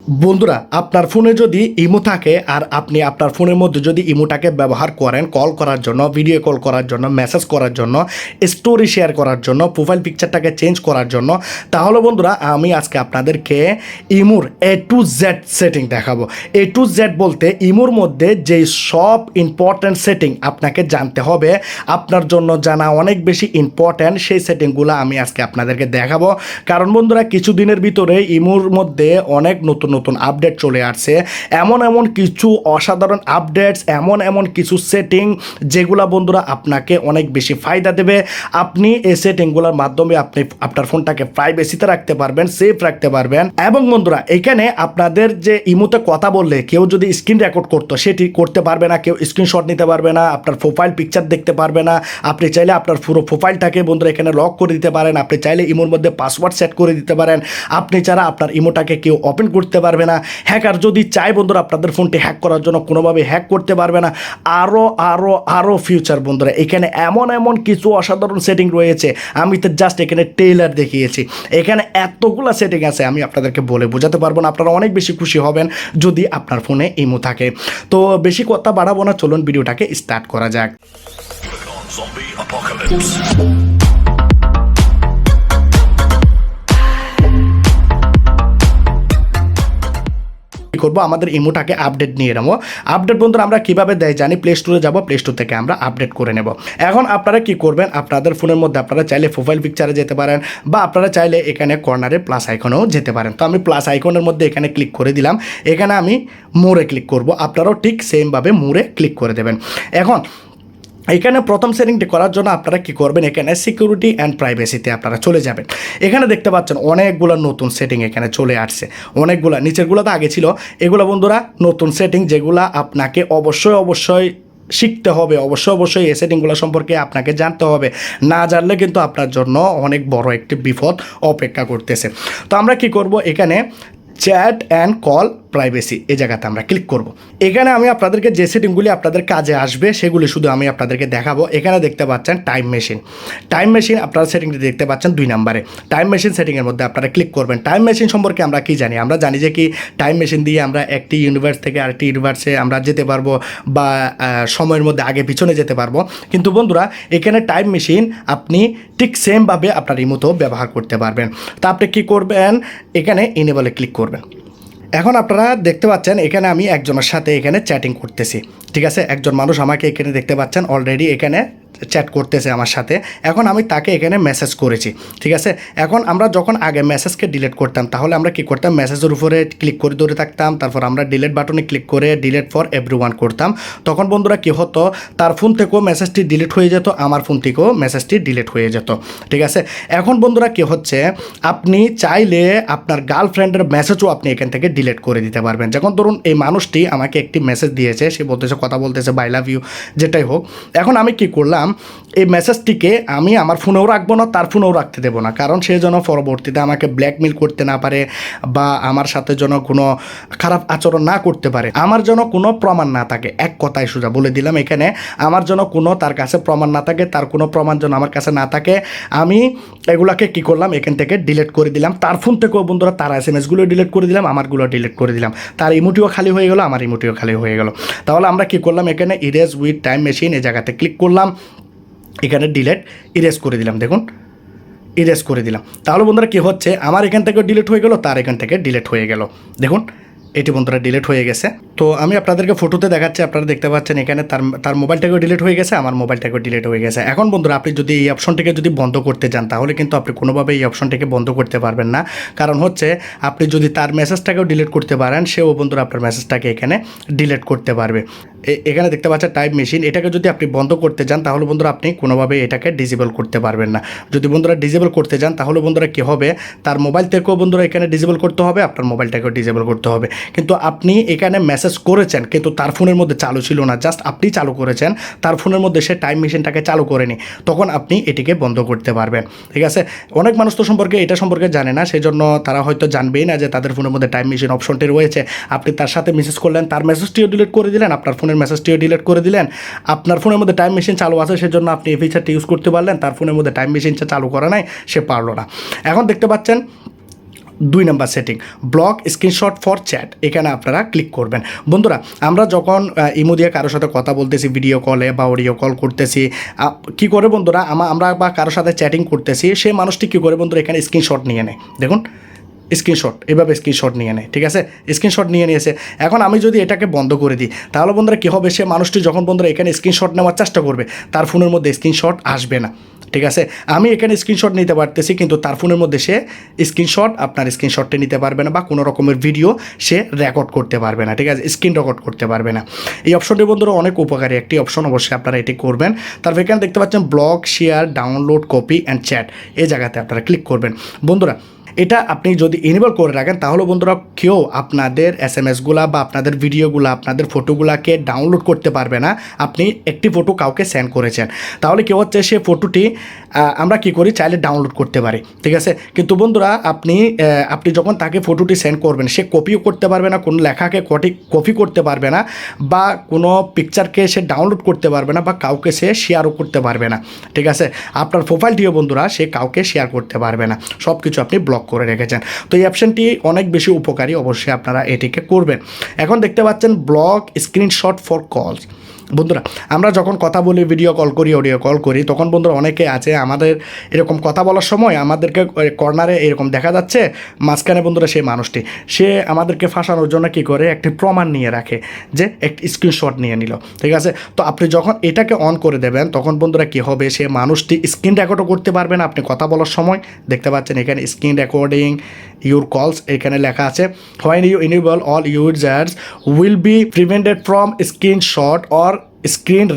বন্ধুরা, আপনার ফোনে যদি ইমো থাকে আর আপনি আপনার ফোনের মধ্যে যদি ইমোটাকে ব্যবহার করেন কল করার জন্য, ভিডিও কল করার জন্য, মেসেজ করার জন্য, স্টোরি শেয়ার করার জন্য, প্রোফাইল পিকচারটাকে চেঞ্জ করার জন্য, তাহলে বন্ধুরা আমি আজকে আপনাদেরকে ইমোর A to Z সেটিং দেখাবো। A to Z বলতে ইমোর মধ্যে যেই সব ইম্পর্ট্যান্ট সেটিং আপনাকে জানতে হবে, আপনার জন্য জানা অনেক বেশি ইম্পর্ট্যান্ট, সেই সেটিংগুলো আমি আজকে আপনাদেরকে দেখাবো। কারণ বন্ধুরা কিছুদিনের ভিতরে ইমোর মধ্যে অনেক নতুন নতুন আপডেট চলে আসছে, এমন কিছু অসাধারণ আপডেটস, এমন কিছু সেটিং যেগুলো বন্ধুরা আপনাকে অনেক বেশি ফায়দা দেবে। আপনি এই সেটিংগুলোর মাধ্যমে আপনি আপনার ফোনটাকে প্রাইভেসিতে রাখতে পারবেন, সেফ রাখতে পারবেন। এবং বন্ধুরা এখানে আপনাদের যে ইমোতে কথা বললে কেউ যদি স্ক্রিন রেকর্ড করতো সেটি করতে পারবে না, কেউ স্ক্রিনশট নিতে পারবে না, আপনার প্রোফাইল পিকচার দেখতে পারবে না। আপনি চাইলে আপনার পুরো প্রোফাইলটাকে বন্ধুরা এখানে লক করে দিতে পারেন, আপনি চাইলে ইমোর মধ্যে পাসওয়ার্ড সেট করে দিতে পারেন, আপনি ছাড়া আপনার ইমোটাকে কেউ ওপেন করতে পারবে না। হ্যাকার যদি চায় বন্ধুরা আপনাদের ফোনটি হ্যাক করার জন্য কোনোভাবে হ্যাক করতে পারবে না। আরও ফিউচার বন্ধুরা এখানে এমন কিছু অসাধারণ সেটিং রয়েছে, আমি তো জাস্ট এখানে টেইলার দেখিয়েছি। এখানে এতগুলা সেটিং আছে আমি আপনাদেরকে বলে বোঝাতে পারবো না। আপনারা অনেক বেশি খুশি হবেন যদি আপনার ফোনে ইমো থাকে। তো বেশি কথা বাড়াবো না, চলুন ভিডিওটাকে স্টার্ট করা যাক। করবো আমাদের ইমোটাকে আপডেট নিয়ে নেবো। আপডেট বন্ধুরা আমরা কিভাবে দেয় জানি, প্লে স্টোরে যাবো, প্লে স্টোর থেকে আমরা আপডেট করে নেব। এখন আপনারা কি করবেন, আপনাদের ফোনের মধ্যে আপনারা চাইলে প্রোফাইল পিকচারে যেতে পারেন বা আপনারা চাইলে এখানে কর্নারে প্লাস আইকনেও যেতে পারেন। তো আমি প্লাস আইকনের মধ্যে এখানে ক্লিক করে দিলাম, এখানে আমি মোরে ক্লিক করব। আপনারাও ঠিক সেমভাবে মোরে ক্লিক করে দেবেন। এখন এখানে প্রথম সেটিংটি করার জন্য আপনারা কি করবেন, এখানে সিকিউরিটি অ্যান্ড প্রাইভেসিতে আপনারা চলে যাবেন। এখানে দেখতে পাচ্ছেন অনেকগুলো নতুন সেটিং এখানে চলে আসছে, অনেকগুলো, নিচেরগুলো তো আগে ছিল, এগুলো বন্ধুরা নতুন সেটিং যেগুলো আপনাকে অবশ্যই শিখতে হবে। অবশ্যই এই সেটিংগুলো সম্পর্কে আপনাকে জানতে হবে, না জানলে কিন্তু আপনার জন্য অনেক বড় একটি বিপদ অপেক্ষা করতেছে। তো আমরা কি করব, এখানে চ্যাট অ্যান্ড কল প্রাইভেসি এই জায়গাতে আমরা ক্লিক করব। এখানে আমি আপনাদেরকে যে সেটিংগুলি আপনাদের কাজে আসবে সেগুলি শুধু আমি আপনাদেরকে দেখাবো। এখানে দেখতে পাচ্ছেন টাইম মেশিন আপনারা সেটিংটি দেখতে পাচ্ছেন 2 নম্বরে। টাইম মেশিন সেটিংয়ের মধ্যে আপনারা ক্লিক করবেন। টাইম মেশিন সম্পর্কে আমরা কি জানি, আমরা জানি যে কি টাইম মেশিন দিয়ে আমরা একটি ইউনিভার্স থেকে আরেকটি ইউনিভার্সে আমরা যেতে পারবো বা সময়ের মধ্যে আগে পিছনে যেতে পারবো। কিন্তু বন্ধুরা এখানে টাইম মেশিন আপনি ঠিক সেমভাবে আপনার রিমোটেও ব্যবহার করতে পারবেন। তা আপনি কী করবেন, এখানে ইনেবলে ক্লিক করবেন। এখন আপনারা দেখতে পাচ্ছেন এখানে আমি একজনের সাথে এখানে চ্যাটিং করতেছি, ঠিক আছে। একজন মানুষ আমাকে এখানে দেখতে পাচ্ছেন অলরেডি এখানে চ্যাট করতেছে আমার সাথে। এখন আমি তাকে এখানে মেসেজ করেছি, ঠিক আছে। এখন আমরা যখন আগে মেসেজকে ডিলিট করতাম তাহলে আমরা কি করতাম, মেসেজের উপরে ক্লিক করে ধরে থাকতাম, তারপর আমরা ডিলিট বাটনে ক্লিক করে ডিলিট ফর এভরিওয়ান করতাম। তখন বন্ধুরা কী হতো, তার ফোন থেকেও মেসেজটি ডিলিট হয়ে যেত, আমার ফোন থেকেও মেসেজটি ডিলিট হয়ে যেত, ঠিক আছে। এখন বন্ধুরা কী হচ্ছে, আপনি চাইলে আপনার গার্লফ্রেন্ডের মেসেজও আপনি এখান থেকে ডিলিট করে দিতে পারবেন। যখন ধরুন এই মানুষটি আমাকে একটি মেসেজ দিয়েছে, সে বলতেছে, কথা বলতেছে, আই লাভ ইউ, যেটাই হোক। এখন আমি কি করলাম, এই মেসেজটিকে আমি আমার ফোনেও রাখবো না, তার ফোনেও রাখতে দেবো না, কারণ সে যেন পরবর্তীতে আমাকে ব্ল্যাকমেল করতে না পারে বা আমার সাথে যেন কোনো খারাপ আচরণ না করতে পারে, আমার যেন কোনো প্রমাণ না থাকে। এক কথায় সোজা বলে দিলাম, এখানে আমার যেন কোনো তার কাছে প্রমাণ না থাকে, তার কোনো প্রমাণ যেন আমার কাছে না থাকে। আমি এগুলাকে কি করলাম, এখান থেকে ডিলিট করে দিলাম। তার ফোন থেকেও বন্ধুরা তার SMS-গুলো ডিলিট করে দিলাম, আমারগুলো ডিলিট করে দিলাম। তার ইমোটিও খালি হয়ে গেল, আমার ইমোটিও খালি হয়ে গেল। তাহলে আমরা কি করলাম, এখানে ইরেজ উইথ টাইম মেশিন এই জায়গাতে ক্লিক করলাম, এখানে ইরেজ করে দিলাম, দেখুন ইরেজ করে দিলাম। তাহলে বন্ধুরা কী হচ্ছে, আমার এখান থেকে ডিলিট হয়ে গেল, তার এখান থেকে ডিলিট হয়ে গেল, দেখুন এটি বন্ধুরা ডিলিট হয়ে গেছে। তো আমি আপনাদেরকে ফটোতে দেখাচ্ছি, আপনারা দেখতে পাচ্ছেন এখানে তার মোবাইলটাকেও ডিলিট হয়ে গেছে, আমার মোবাইলটাকেও ডিলিট হয়ে গেছে। এখন বন্ধুরা আপনি যদি এই অপশনটিকে যদি বন্ধ করতে চান তাহলে কিন্তু আপনি কোনোভাবে এই অপশনটিকে বন্ধ করতে পারবেন না। কারণ হচ্ছে আপনি যদি তার মেসেজটাকেও ডিলিট করতে পারেন, সেও বন্ধুরা আপনার মেসেজটাকে এখানে ডিলিট করতে পারবে। এখানে দেখতে পাচ্ছেন টাইম মেশিন, এটাকে যদি আপনি বন্ধ করতে চান তাহলে বন্ধুরা আপনি কোনোভাবে এটাকে ডিসেবল করতে পারবেন না। যদি বন্ধুরা ডিসেবল করতে চান তাহলে বন্ধুরা কী হবে, তার মোবাইল থেকেও বন্ধুরা এখানে ডিসেবল করতে হবে, আপনার মোবাইলটাকেও ডিসেবল করতে হবে। কিন্তু আপনি এখানে মেসেজ করেছেন কিন্তু তার ফোনের মধ্যে চালু ছিল না, জাস্ট আপনি চালু করেছেন, তার ফোনের মধ্যে সে টাইম মেশিনটাকে চালু করেনি, তখন আপনি এটিকে বন্ধ করতে পারবেন, ঠিক আছে। অনেক মানুষ তো এটা সম্পর্কে জানে না, সেই জন্য তারা হয়তো জানবেই না যে তাদের ফোনের মধ্যে টাইম মেশিন অপশনটি রয়েছে। আপনি তার সাথে মেসেজ করলেন, তার মেসেজটিও ডিলিট করে দিলেন, আপনার ফোনের মেসেজটিও ডিলিট করে দিলেন। আপনার ফোনের মধ্যে টাইম মেশিন চালু আছে সেজন্য আপনি এই ফিচারটি ইউজ করতে পারলেন, তার ফোনের মধ্যে টাইম মেশিনটা চালু করা নাই, সে পারলো না। এখন দেখতে পাচ্ছেন 2 number setting block screenshot for chat, এখানে আপনারা ক্লিক করবেন। বন্ধুরা আমরা যখন ইমো দিয়ে কারোর সাথে কথা বলতেছি, ভিডিও কলে বা অডিও কল করতেছি, কি করে বন্ধুরা আমরা বা কারোর সাথে চ্যাটিং করতেছি, সেই মানুষটি কী করে বন্ধুরা এখানে স্ক্রিনশট নিয়ে নেয়। দেখুন স্ক্রিনশট, এভাবে স্ক্রিনশট নিয়ে নেয়, ঠিক আছে, স্ক্রিনশট নিয়ে নিয়েছে। এখন আমি যদি এটাকে বন্ধ করে দিই তাহলে বন্ধুরা কী হবে, সে মানুষটি যখন বন্ধুরা এখানে স্ক্রিনশট নেওয়ার চেষ্টা করবে তার ফোনের মধ্যে স্ক্রিনশট আসবে না, ঠিক আছে। আমি এখানে স্ক্রিনশট নিতে পারতেছি কিন্তু তার ফোনের মধ্যে সে আপনার স্ক্রিনশটটা নিতে পারবে না বা কোনো রকমের ভিডিও সে রেকর্ড করতে পারবে না, ঠিক আছে, স্ক্রিন রেকর্ড করতে পারবে না। এই অপশনটি বন্ধুরা অনেক উপকারী একটি অপশন, অবশ্যই আপনারা এটি করবেন। তারপর এখানে দেখতে পাচ্ছেন block, share, download, copy and chat, এই জায়গাতে আপনারা ক্লিক করবেন। বন্ধুরা এটা আপনি যদি এনেবল করে রাখেন তাহলে বন্ধুরা কেউ আপনাদের এসএমএসগুলা বা আপনাদের ভিডিওগুলো, আপনাদের ফটোগুলাকে ডাউনলোড করতে পারবে না। আপনি একটি ফটো কাউকে সেন্ড করেছেন, তাহলে কেউ হচ্ছে সে ফটোটি আমরা কি করি, চাইলে ডাউনলোড করতে পারি, ঠিক আছে। কিন্তু বন্ধুরা আপনি যখন তাকে ফটোটি সেন্ড করবেন সে কপিও করতে পারবে না, কোনো লেখাকে কপি করতে পারবে না, বা কোনো পিকচারকে সে ডাউনলোড করতে পারবে না, বা কাউকে সে শেয়ারও করতে পারবে না, ঠিক আছে। আপনার প্রোফাইলটিও বন্ধুরা সে কাউকে শেয়ার করতে পারবে না, সব কিছু আপনি ব্লক করে রেখেছেন। তো এই অপশানটি অনেক বেশি উপকারী, অবশ্যই আপনারা এটিকে করবেন। এখন দেখতে পাচ্ছেন ব্লক স্ক্রিনশট ফর কলস। বন্ধুরা আমরা যখন কথা বলি, ভিডিও কল করি, অডিও কল করি, তখন বন্ধুরা অনেকে আছে আমাদের এরকম কথা বলার সময় আমাদেরকে কর্নারে এরকম দেখা যাচ্ছে, মাঝখানে বন্ধুরা সেই মানুষটি সে আমাদেরকে ফাঁসানোর জন্য কী করে, একটি প্রমাণ নিয়ে রাখে যে একটি স্ক্রিনশট নিয়ে নিল, ঠিক আছে। তো আপনি যখন এটাকে অন করে দেবেন তখন বন্ধুরা কী হবে, সে মানুষটি স্ক্রিন রেকর্ডও করতে পারবে না আপনি কথা বলার সময়। দেখতে পাচ্ছেন এখানে স্ক্রিন রেকর্ডিং ইউর কলস, এখানে লেখা আছে when you enable all users will be prevented from screenshot or screen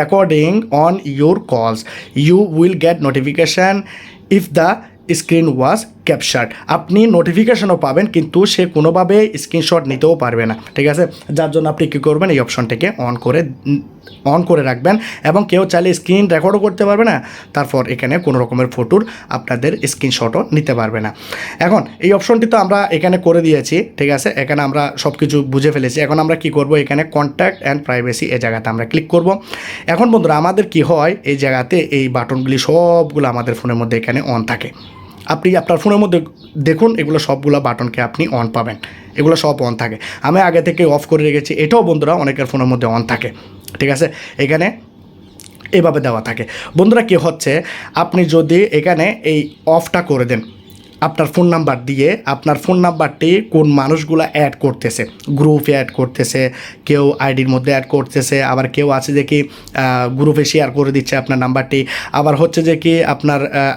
recording on your calls. You will get notification if the screen was captured. আপনি নোটিফিকেশনও পাবেন কিন্তু সে কোনোভাবে স্ক্রিনশট নিতেও পারবে না, ঠিক আছে। যার জন্য আপনি কী করবেন, এই অপশনটিকে অন করে রাখবেন, এবং কেউ চাইলে স্ক্রিন রেকর্ডও করতে পারবে না, তারপর এখানে কোনো রকমের ফটোর আপনাদের স্ক্রিনশটও নিতে পারবে না। এখন এই অপশনটি তো আমরা এখানে করে দিয়েছি, ঠিক আছে, এখানে আমরা সব কিছু বুঝে ফেলেছি। এখন আমরা কি করব, এখানে কন্ট্যাক্ট অ্যান্ড প্রাইভেসি এই জায়গাতে আমরা ক্লিক করব। এখন বন্ধুরা আমাদের কি হয়, এই জায়গাতে এই বাটনগুলি সবগুলো আমাদের ফোনের মধ্যে এখানে অন থাকে। আপনি আপনার ফোনের মধ্যে দেখুন এগুলো সবগুলো বাটনকে আপনি অন পাবেন, এগুলো সব অন থাকে। আমি আগে থেকে অফ করে রেখেছি, এটাও বন্ধুরা অনেকের ফোনের মধ্যে অন থাকে, ঠিক আছে, এখানে এভাবে দেওয়া থাকে। বন্ধুরা কি হচ্ছে, আপনি যদি এখানে এই অফটা করে দেন, আপনার ফোন নাম্বার দিয়ে আপনার ফোন নাম্বারটি কোন মানুষগুলো অ্যাড করতেছে, গ্রুপে অ্যাড করতেছে, কেউ আইডির মধ্যে অ্যাড করতেছে, আবার কেউ আছে যে কি গ্রুপে শেয়ার করে দিচ্ছে আপনার নাম্বারটি, আবার হচ্ছে যে কি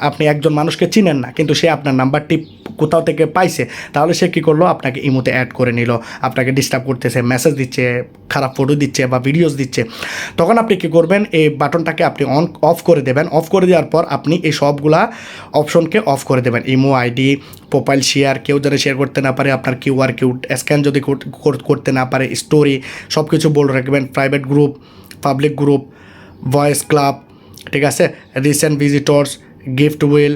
আপনি একজন মানুষকে চিনেন না কিন্তু সে আপনার নাম্বারটি কোথাও থেকে পাইছে, তাহলে সে কী করলো, আপনাকে ইমোতে অ্যাড করে নিল, আপনাকে ডিস্টার্ব করতেছে, মেসেজ দিচ্ছে, খারাপ ফটো দিচ্ছে বা ভিডিওস দিচ্ছে। তখন আপনি কী করবেন, এই বাটনটাকে আপনি অফ করে দেবেন। অফ করে দেওয়ার পর আপনি এই সবগুলা অপশনকে অফ করে দেবেন। ইমো আইডি, প্রোফাইল শেয়ার, কেউ যেন শেয়ার করতে না পারে, আপনার কিউআর কোড স্ক্যান যদি করতে না পারে, স্টোরি, সব কিছু বলে রাখবেন। Private group, public group, voice club, ঠিক আছে, recent visitors, gift will,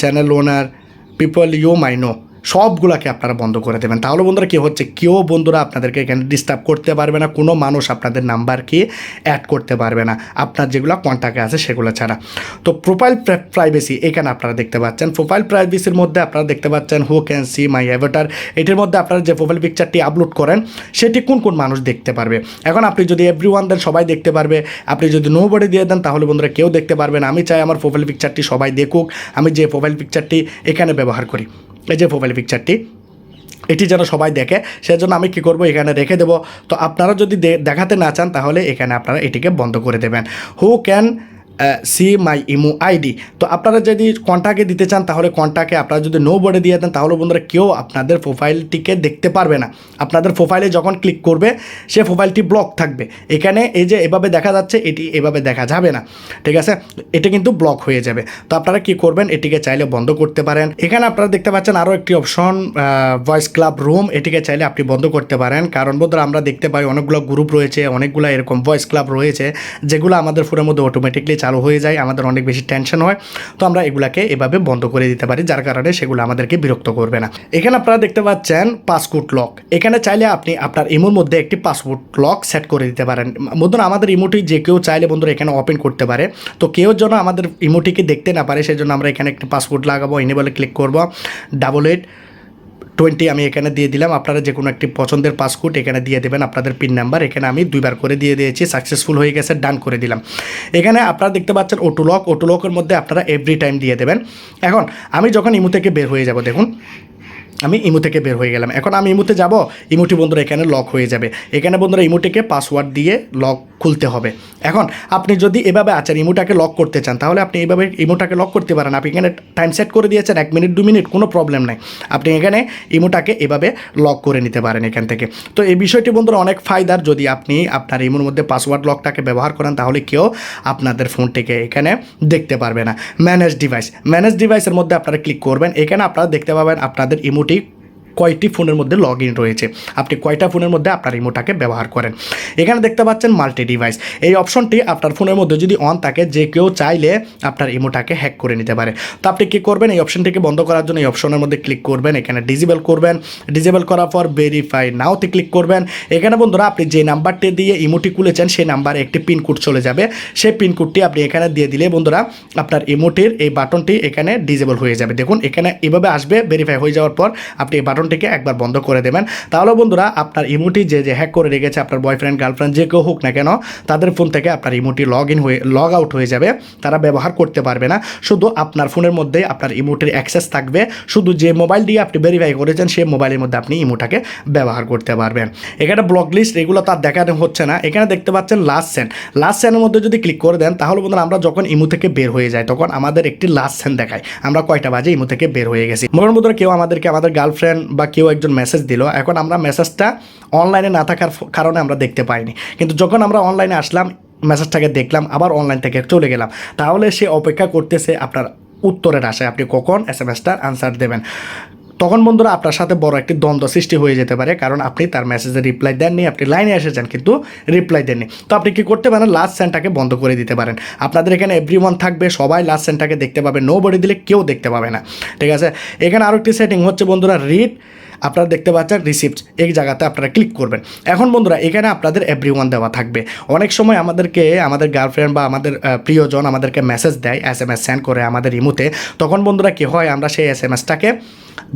channel owner, people you may know, সবগুলোকে আপনারা বন্ধ করে দেবেন। তাহলে বন্ধুরা কী হচ্ছে, কেউ বন্ধুরা আপনাদেরকে এখানে ডিস্টার্ব করতে পারবে না, কোনো মানুষ আপনাদের নাম্বারকে অ্যাড করতে পারবে না, আপনার যেগুলো কন্ট্যাক্টে আছে সেগুলো ছাড়া। তো প্রোফাইল প্রাইভেসি এখানে আপনারা দেখতে পাচ্ছেন। প্রোফাইল প্রাইভেসির মধ্যে আপনারা দেখতে পাচ্ছেন who can see my Avatar. এটির মধ্যে আপনারা যে প্রোফাইল পিকচারটি আপলোড করেন সেটি কোন কোন মানুষ দেখতে পারবে। এখন আপনি যদি এভরিওয়ান দেন সবাই দেখতে পারবে, আপনি যদি নোবডি দিয়ে দেন তাহলে বন্ধুরা কেউ দেখতে পারবে না। আমি চাই আমার প্রোফাইল পিকচারটি সবাই দেখুক, আমি যে প্রোফাইল পিকচারটি এখানে ব্যবহার করি, এই যে প্রোফাইল পিকচারটি, এটি যেন সবাই দেখে, সেজন্য আমি কী করব, এখানে রেখে দেব। তো আপনারা যদি দেখাতে না চান তাহলে এখানে আপনারা এটিকে বন্ধ করে দেবেন। Who can see my imo ID. তো আপনারা যদি কন্ট্যাক্টে দিতে চান তাহলে কন্ট্যাক্টে আপনারা যদি নো বডি দিয়ে দেন তাহলে বন্ধুরা কেউ আপনাদের প্রোফাইলটিকে দেখতে পারবে না। আপনাদের প্রোফাইলে যখন ক্লিক করবে সে প্রোফাইলটি ব্লক থাকবে। এখানে এই যে এভাবে দেখা যাচ্ছে, এটি এভাবে দেখা যাবে না, ঠিক আছে, এটা কিন্তু ব্লক হয়ে যাবে। তো আপনারা কি করবেন, এটিকে চাইলে বন্ধ করতে পারেন। এখানে আপনারা দেখতে পাচ্ছেন আরও একটি অপশন, ভয়েস ক্লাব রুম, এটিকে চাইলে আপনি বন্ধ করতে পারেন। কারণ বন্ধুরা আমরা দেখতে পাই অনেকগুলো গ্রুপ রয়েছে, অনেকগুলো এরকম ভয়েস ক্লাব রয়েছে যেগুলো আমাদের ফোনের মধ্যে অটোমেটিকলি চালু হয়ে যায়, আমাদের অনেক বেশি টেনশন হয়। তো আমরা এগুলাকে এভাবে বন্ধ করে দিতে পারি, যার কারণে সেগুলো আমাদেরকে বিরক্ত করবে না। এখানে আপনারা দেখতে পাচ্ছেন পাসওয়ার্ড লক। এখানে চাইলে আপনি আপনার ইমোর মধ্যে একটি পাসওয়ার্ড লক সেট করে দিতে পারেন। বন্ধুরা আমাদের ইমোটি যে কেউ চাইলে বন্ধুরা এখানে ওপেন করতে পারে। তো কেউ যেন আমাদের ইমোটিকে দেখতে না পারে সেজন্য আমরা এখানে একটি পাসওয়ার্ড লাগাবো, এনেবলে ক্লিক করব, 8820 আমি এখানে দিয়ে দিলাম। আপনারা যে কোনো একটি পছন্দের পাসওয়ার্ড এখানে দিয়ে দেবেন, আপনাদের পিন নাম্বার। এখানে আমি 2বার করে দিয়ে দিয়েছি, সাকসেসফুল হয়ে গেছে, ডান করে দিলাম। এখানে আপনারা দেখতে পাচ্ছেন অটো লক, অটো লকের মধ্যে আপনারা এভরি টাইম দিয়ে দেবেন। এখন আমি যখন ইমো থেকে বের হয়ে যাব, দেখুন আমি ইমো থেকে বের হয়ে গেলাম। এখন আমি ইমোতে যাব, ইমোটি বন্ধুরা এখানে লক হয়ে যাবে। এখানে বন্ধুরা ইমোটিকে পাসওয়ার্ড দিয়ে লক খুলতে হবে। এখন আপনি যদি এভাবে আছেন ইমোটাকে লক করতে চান, তাহলে আপনি এইভাবে ইমোটাকে লক করতে পারেন। আপনি এখানে টাইম সেট করে দিয়েছেন 1 মিনিট 2 মিনিট, কোনো প্রবলেম নাই। আপনি এখানে ইমোটাকে এভাবে লক করে নিতে পারেন এখান থেকে। তো এই বিষয়টি বন্ধুরা অনেক ফায়দার। যদি আপনি আপনার ইমোর মধ্যে পাসওয়ার্ড লকটাকে ব্যবহার করেন, তাহলে কেউ আপনাদের ফোনটিকে এখানে দেখতে পারবে না। ম্যানেজ ডিভাইস, ম্যানেজ ডিভাইসের মধ্যে আপনারা ক্লিক করবেন। এখানে আপনারা দেখতে পাবেন আপনাদের ইমোটি কয়টি ফোনের মধ্যে লগ ইন রয়েছে, আপনি কয়টা ফোনের মধ্যে আপনার ইমোটাকে ব্যবহার করেন। এখানে দেখতে পাচ্ছেন মাল্টি ডিভাইস, এই অপশনটি আপনার ফোনের মধ্যে যদি অন থাকে, যে কেউ চাইলে আপনার ইমোটাকে হ্যাক করে নিতে পারে। তো আপনি কী করবেন, এই অপশনটিকে বন্ধ করার জন্য এই অপশনের মধ্যে ক্লিক করবেন, এখানে ডিজেবল করবেন। ডিজেবল করার পর ভেরিফাই নাওতে ক্লিক করবেন। এখানে বন্ধুরা আপনি যে নাম্বারটি দিয়ে ইমোটি খুলেছেন সেই নাম্বারে একটি পিনকোড চলে যাবে, সেই পিনকোডটি আপনি এখানে দিয়ে দিলে বন্ধুরা আপনার ইমোটির এই বাটনটি এখানে ডিজেবল হয়ে যাবে। দেখুন এখানে এভাবে আসবে, ভেরিফাই হয়ে যাওয়ার পর আপনি এই বাটনটিকে একবার বন্ধ করে দেবেন। তাহলে বন্ধুরা আপনার ইমোটি যে হ্যাক করে রেখেছে, আপনার বয়ফ্রেন্ড গার্লফ্রেন্ড যে কেউ হোক না কেন, তাদের ফোন থেকে আপনার ইমোটি লগ আউট হয়ে যাবে, তারা ব্যবহার করতে পারবে না। শুধু আপনার ফোনের মধ্যে আপনার ইমোটির অ্যাক্সেস থাকবে, শুধু যে মোবাইল দিয়ে আপনি ভেরিফাই করেছেন সেই মোবাইলের মধ্যে আপনি ইমোটাকে ব্যবহার করতে পারবেন। এখানে ব্লক লিস্ট এগুলো তার দেখানো হচ্ছে না। এখানে দেখতে পাচ্ছেন লাস্ট সেন্ড, লাস্ট সেন্ডের মধ্যে যদি ক্লিক করে দেন, তাহলে বন্ধুরা আমরা যখন ইমো থেকে বের হয়ে যাই, তখন আমাদের একটি লাস্ট সেন্ড দেখায় আমরা কয়টা বাজে ইমো থেকে বের হয়ে গেছি। মনের মধ্যে কেউ আমাদেরকে আমাদের গার্লফ্রেন্ড বা কেউ একজন মেসেজ দিল, এখন আমরা মেসেজটা অনলাইনে না থাকার কারণে আমরা দেখতে পাইনি, কিন্তু যখন আমরা অনলাইনে আসলাম মেসেজটাকে দেখলাম, আবার অনলাইন থেকে চলে গেলাম, তাহলে সে অপেক্ষা করতেছে আপনার উত্তরের আশায় আপনি কখন এসএমএসটার আনসার দেবেন। তখন বন্ধুরা আপনার সাথে বড় একটি দ্বন্দ্ব সৃষ্টি হয়ে যেতে পারে, কারণ আপনি তার মেসেজের রিপ্লাই দেননি, আপনি লাইনে এসেছেন কিন্তু রিপ্লাই দেননি। তো আপনি কী করতে পারেন, লাস্ট সেন্ডটাকে বন্ধ করে দিতে পারেন। আপনাদের এখানে এভরিওয়ান থাকবে, সবাই লাস্ট সেন্ডটাকে দেখতে পাবে, নো বডি দিলে কেউ দেখতে পাবে না, ঠিক আছে। এখানে আরও একটি সেটিং হচ্ছে বন্ধুরা রিড, আপনারা দেখতে পাচ্ছেন রিসিপ্ট, এই জায়গাতে আপনারা ক্লিক করবেন। এখন বন্ধুরা এখানে আপনাদের এভরিওয়ান দেওয়া থাকবে। অনেক সময় আমাদেরকে আমাদের গার্লফ্রেন্ড বা আমাদের প্রিয়জন আমাদেরকে মেসেজ দেয়, এসএমএস সেন্ড করে আমাদের ইমোতে, তখন বন্ধুরা কী হয়, আমরা সেই এসএমএসটাকে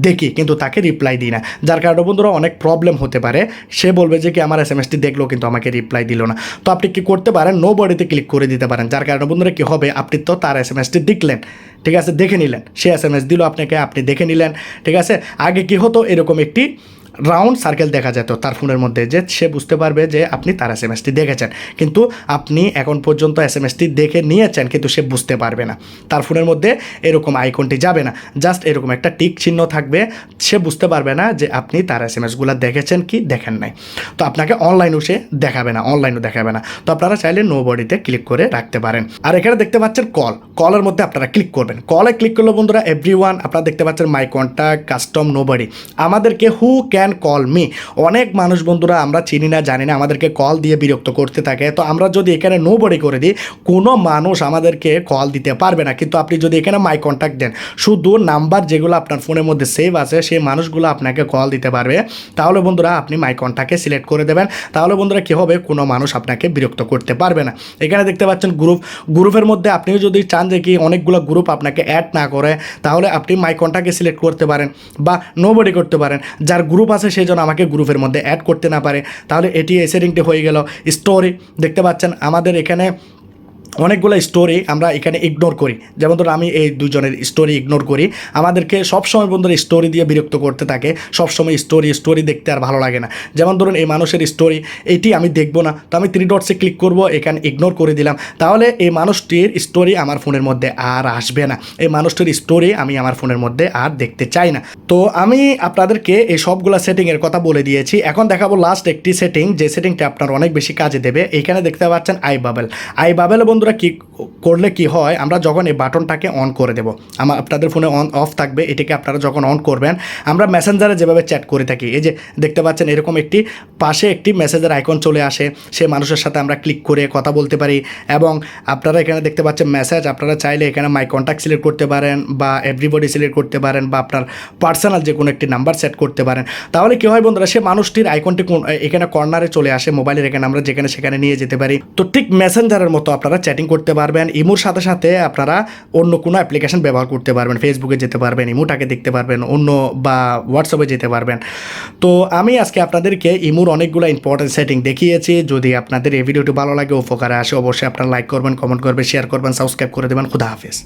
দেখি কিন্তু তাকে রিপ্লাই দিই না, যার কারণে বন্ধুরা অনেক প্রবলেম হতে পারে। সে বলবে যে কি আমার এসএমএসটি দেখলো কিন্তু আমাকে রিপ্লাই দিল না। তো আপনি কী করতে পারেন, নো বডিতে ক্লিক করে দিতে পারেন, যার কারণে বন্ধুরা কী হবে, আপনি তো তার এসএমএসটি দেখলেন, ঠিক আছে, দেখে নিলেন, সে এসএমএস দিল আপনাকে, আপনি দেখে নিলেন, ঠিক আছে। আগে কী হতো, এরকম একটি রাউন্ড সার্কেল দেখা যেত তার ফোনের মধ্যে, যে সে বুঝতে পারবে যে আপনি তার এসএমএসটি দেখেছেন, কিন্তু আপনি এখন পর্যন্ত এসএমএসটি দেখে নিয়েছেন কিন্তু সে বুঝতে পারবে না, তার ফোনের মধ্যে এরকম আইকনটি যাবে না, জাস্ট এরকম একটা টিক চিহ্ন থাকবে, সে বুঝতে পারবে না যে আপনি তার এসএমএসগুলো দেখেছেন কি দেখেন নাই। তো আপনাকে অনলাইনও সে দেখাবে না, অনলাইনও দেখাবে না। তো আপনারা চাইলে নো বডিতে ক্লিক করে রাখতে পারেন। আর এখানে দেখতে পাচ্ছেন কলের মধ্যে আপনারা ক্লিক করবেন। কলে ক্লিক করলে বন্ধুরা এভরিওয়ান, আপনারা দেখতে পাচ্ছেন my contact, custom, nobody, আমাদেরকে হু ক্যান কল মি। অনেক মানুষ বন্ধুরা আমরা চিনি না জানি না আমাদেরকে কল দিয়ে বিরক্ত করতে থাকে। তো আমরা যদি এখানে নো বডি করে দিই, কোনো মানুষ আমাদেরকে কল দিতে পারবে না। কিন্তু আপনি যদি এখানে মাই কন্ট্যাক্ট দেন, শুধু নাম্বার যেগুলো আপনার ফোনের মধ্যে সেভ আছে সেই মানুষগুলো আপনাকে কল দিতে পারবে। তাহলে বন্ধুরা আপনি মাই কন্ট্যাক্টকে সিলেক্ট করে দেবেন। তাহলে বন্ধুরা কী হবে, কোনো মানুষ আপনাকে বিরক্ত করতে পারবে না। এখানে দেখতে পাচ্ছেন গ্রুপের মধ্যে আপনিও যদি চান যে কি অনেকগুলো গ্রুপ আপনাকে অ্যাড না করে, তাহলে আপনি মাই কন্ট্যাক্টকে সিলেক্ট করতে পারেন বা নো বডি করতে পারেন। যার গ্রুপ আছে সেই জন্য আমাকে গ্রুপের মধ্যে অ্যাড করতে না পারে, তাহলে এটি এই সেটিংটি হয়ে গেল। স্টোরি দেখতে পাচ্ছেন আমাদের এখানে অনেকগুলো স্টোরি আমরা এখানে ইগনোর করি, যেমন ধরুন আমি এই দুজনের স্টোরি ইগনোর করি। আমাদেরকে সবসময় বন্ধুরা স্টোরি দিয়ে বিরক্ত করতে থাকে, সবসময় স্টোরি দেখতে আর ভালো লাগে না। যেমন ধরুন এই মানুষের স্টোরি, এইটি আমি দেখবো না, তো আমি 3 ডটসে ক্লিক করব, এখানে ইগনোর করে দিলাম, তাহলে এই মানুষটির স্টোরি আমার ফোনের মধ্যে আর আসবে না, এই মানুষটির স্টোরি আমি আমার ফোনের মধ্যে আর দেখতে চাই না। তো আমি আপনাদেরকে এই সবগুলো সেটিংয়ের কথা বলে দিয়েছি। এখন দেখাবো লাস্ট একটি সেটিং, যে সেটিংটা আপনার অনেক বেশি কাজে দেবে। এখানে দেখতে পাচ্ছেন আই বাবেল বন্ধুরা বন্ধুরা কি করলে কি হয়, আমরা যখন এই বাটনটাকে অন করে দেবো, আপনাদের ফোনে অন অফ থাকবে, এটাকে আপনারা যখন অন করবেন, আমরা মেসেঞ্জারে যেভাবে চ্যাট করে থাকি, এই যে দেখতে পাচ্ছেন এরকম একটি পাশে একটি মেসেজের আইকন চলে আসে, সে মানুষের সাথে আমরা ক্লিক করে কথা বলতে পারি। এবং আপনারা এখানে দেখতে পাচ্ছেন মেসেজ, আপনারা চাইলে এখানে মাই কন্ট্যাক্ট সিলেক্ট করতে পারেন বা এভরিবডি সিলেক্ট করতে পারেন বা আপনার পার্সোনাল যে কোনো একটি নাম্বার সেট করতে পারেন। তাহলে কী হয় বন্ধুরা, সে মানুষটির আইকনটি এখানে কর্নারে চলে আসে, মোবাইলের এখানে আমরা যেখানে সেখানে নিয়ে যেতে পারি। তো ঠিক মেসেঞ্জারের মতো আপনারা চ্যাটিং করতে পারবেন। ইমোর সাথে সাথে আপনারা অন্য কোনো অ্যাপ্লিকেশন ব্যবহার করতে পারবেন, ফেসবুকে যেতে পারবেন, ইমোটাকে দেখতে পারবেন, অন্য বা হোয়াটসঅ্যাপে যেতে পারবেন। তো আমি আজকে আপনাদেরকে ইমোর অনেকগুলো ইম্পর্টেন্ট সেটিং দেখিয়েছি। যদি আপনাদের এই ভিডিওটি ভালো লাগে, উপকারে আসে, অবশ্যই আপনারা লাইক করবেন, কমেন্ট করবেন, শেয়ার করবেন, সাবস্ক্রাইব করে দেবেন। খুদা হাফেজ।